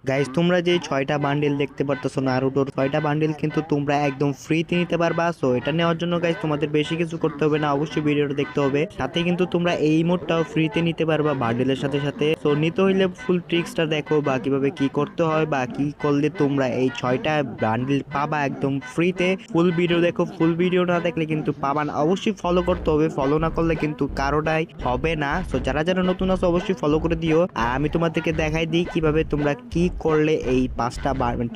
Guys তোমরা যে 6টা বান্ডিল দেখতে পারতেছো নারুটোর 6টা বান্ডিল কিন্তু তোমরা একদম ফ্রিতে নিতে পারবা। সো এটা নেওয়ার জন্য গাইস তোমাদের বেশি কিছু করতে হবে না, অবশ্যই ভিডিওটা দেখতে হবে। সাথে কিন্তু তোমরা এই মোডটাও ফ্রিতে নিতে পারবা বান্ডিলের সাথে সাথে। সো নিতে হইলে ফুল ট্রিক্সটা দেখো বা কিভাবে কি করতে হয় বা কি করলে তোমরা এই 6টা বান্ডিল পাবা একদম ফ্রিতে। ফুল ভিডিও দেখো, ফুল ভিডিও না দেখলে কিন্তু পাবা না। অবশ্যই ফলো করতে হবে, ফলো না করলে কিন্তু কারোটাই হবে না। সো যারা যারা নতুন আছো অবশ্যই ফলো করে দিও। আর আমি তোমাদেরকে দেখাই দিই কিভাবে তোমরা কি করলে এই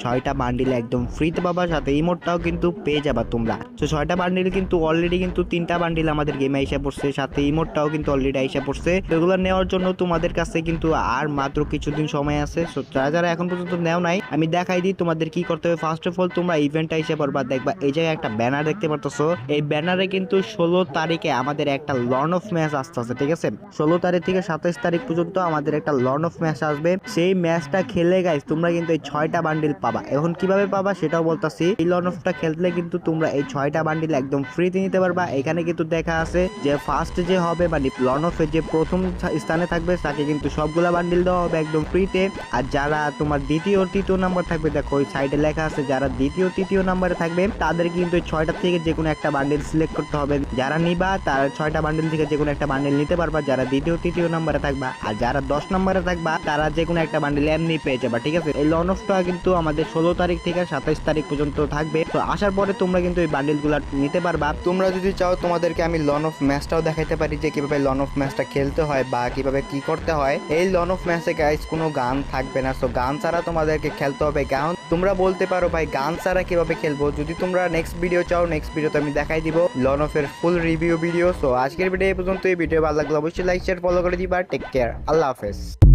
6টা বান্ডিল একদম ফ্রিতে পাবা, সাথে ইমোটটাও কিন্তু পেয়ে যাবা তোমরা। তো 6টা বান্ডিল কিন্তু অলরেডি কিন্তু 3টা বান্ডিল আমাদের গেমে এসে পড়ছে, সাথে ইমোটটাও কিন্তু অলরেডি এসে পড়ছে। এগুলো নেওয়ার জন্য তোমাদের কাছে কিন্তু আর মাত্র কিছুদিন সময় আছে। সো যারা যারা এখন পর্যন্ত নেও নাই আমি দেখাই দিই তোমাদের কি করতে হবে। ফার্স্ট অফ অল তোমরা ইভেন্টটা এসে পড়বা, দেখবা এই জায়গায় একটা ব্যানার দেখতে পারতেছো। এই ব্যানারে কিন্তু 16 তারিখে আমাদের একটা লর্ন অফ ম্যাচ আসতেছে, ঠিক আছে? 16 তারিখ থেকে 27 তারিখ পর্যন্ত আমাদের একটা লর্ন অফ ম্যাচ আসবে। সেই ম্যাচটা খেলে গাইস তোমরা কিন্তু এই 6টা বান্ডিল পাবা। এখন কিভাবে পাবা সেটাও বলতাছি। এই লর্ন অফটা খেললে কিন্তু তোমরা এই 6টা বান্ডিল একদম ফ্রিতে নিতে পারবা। এখানে কিন্তু দেখা আছে যে ফার্স্ট যে হবে মানে লর্ন অফে যে প্রথম স্থানে থাকবে তাকে কিন্তু সবগুলা বান্ডিল দেওয়া হবে একদম ফ্রিতে। আর যারা তোমার দ্বিতীয় তৃতীয় নাম্বার থাকবে, দেখো ওই সাইডে লেখা আছে যারা দ্বিতীয় তৃতীয় নাম্বারে থাকবে তাদের কিন্তু এই 6টা থেকে যে কোনো একটা বান্ডিল সিলেক্ট করতে হবে। যারা নিবা তার 6টা বান্ডিল থেকে যে কোনো একটা বান্ডিল নিতে পারবা যারা দ্বিতীয় তৃতীয় নাম্বারে থাকবা। আর যারা 10 নাম্বারে থাকবা তারা যে কোনো একটা বান্ডিল এমনি পেয়ে যাবা, ঠিক আছে? এই লর্ন অফটা কিন্তু আমাদের 16 তারিখ থেকে 27 তারিখ পর্যন্ত থাকবে। তো আসার পরে তোমরা কিন্তু এই বান্ডিল গুলা নিতে পারবা। তোমরা যদি চাও তোমাদেরকে আমি লর্ন অফ ম্যাচটাও দেখাইতে পারি যে কিভাবে লর্ন অফ ম্যাচটা খেলতে হয় বা কিভাবে কি করতে হয়। এই লর্ন অফ ম্যাচে গাইস কোনো গান থাকবে না। সো গান ছাড়া তোমাদেরকে খেলতে হবে। গান তোমরা বলতে পারো ভাই গান ছাড়া কিভাবে খেলবো, যদি তোমরা নেক্সট ভিডিও চাও নেক্সট ভিডিওতে আমি দেখাই দিব লর্ন অফ এর ফুল রিভিউ ভিডিও। সো আজকের ভিডিও এই পর্যন্ত। এই ভিডিও ভালো লাগলে অবশ্যই লাইক শেয়ার ফলো করে দিবা। টেক কেয়ার, আল্লাহ হাফেজ।